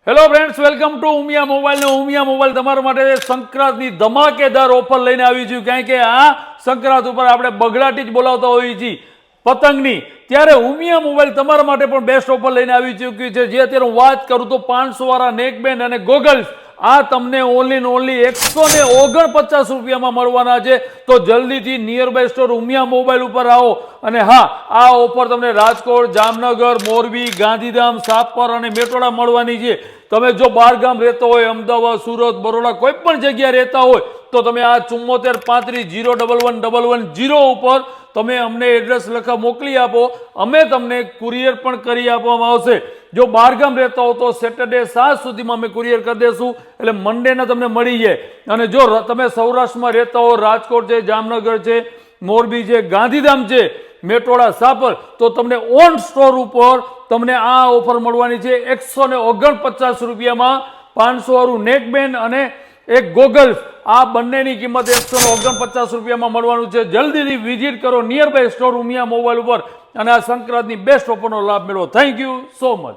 Hello friends, welcome to Umiya mobile. ને Umiya mobile તમારા માટે સંક્રાંતની ધમાકેદાર ઓફર લઈને આવી છું. કારણ કે આ સંક્રાંત ઉપર આપણે બગડાટી જ બોલાવતા હોઈએ છીએ પતંગની, ત્યારે ઉમિયા મોબાઈલ તમારા માટે પણ બેસ્ટ ઓફર લઈને આવી ચૂક્યું છે. જે અત્યારે હું વાત કરું તો 500 વાળા નેકબેન્ડ અને ગોગલ્સ આ તમને ઓનલી ને ઓનલી 149 રૂપિયામાં મળવાના છે. તો જલ્દીથી near by store Umiya Mobile ઉપર આવો. અને હા, આ ઓફર તમને રાજકોટ, જામનગર, મોરબી, ગાંધીધામ, સાપર અને મેટોડા મળવાની છે. તમે જો બહાર ગામ રહેતા હોય, અમદાવાદ, સુરત, બરોડા, કોઈ પણ જગ્યાએ રહેતા હોય તો તમે આ 7435011110 ઉપર તમે અમને એડ્રેસ લખા મોકલી આપો. અમે તમને કુરિયર પણ કરી આપવામાં આવશે. જો બહાર ગામ રહેતા હો તો સેટરડે 7 સુધીમાં અમે કુરિયર કરી દઈશું, એટલે મંડેના તમને મળી જાય. અને જો તમે સૌરાષ્ટ્રમાં રહેતા હો, રાજકોટ છે, જામનગર છે, મોરબી છે, ગાંધીધામ છે, મેટોડા, સાપર, તો તમને ઓન સ્ટોર ઉપર તમને આ ઓફર મળવાની છે 149 રૂપિયામાં. 500 વાળું નેકબેન્ડ અને એક ગોગલ્સ, આ બંનેની કિંમત 149 રૂપિયામાં મળવાનું છે. જલ્દીથી વિઝિટ કરો near by store Umiya Mobile ઉપર અને આ સંક્રાંતની બેસ્ટ ઓફરનો લાભ મેળવો. Thank you so much.